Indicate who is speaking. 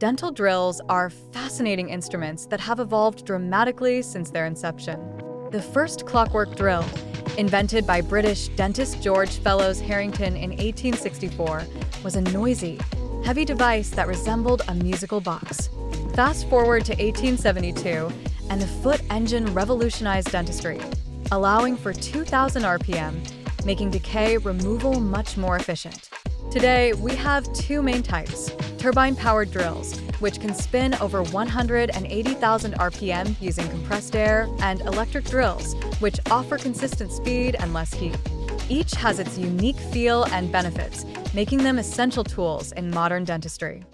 Speaker 1: Dental drills are fascinating instruments that have evolved dramatically since their inception. The first clockwork drill, invented by British dentist George Fellows Harrington in 1864, was a noisy, heavy device that resembled a musical box. Fast forward to 1872, and the foot engine revolutionized dentistry, allowing for 2,000 RPM, making decay removal much more efficient. Today, we have two main types: turbine-powered drills, which can spin over 180,000 RPM using compressed air, and electric drills, which offer consistent speed and less heat. Each has its unique feel and benefits, making them essential tools in modern dentistry.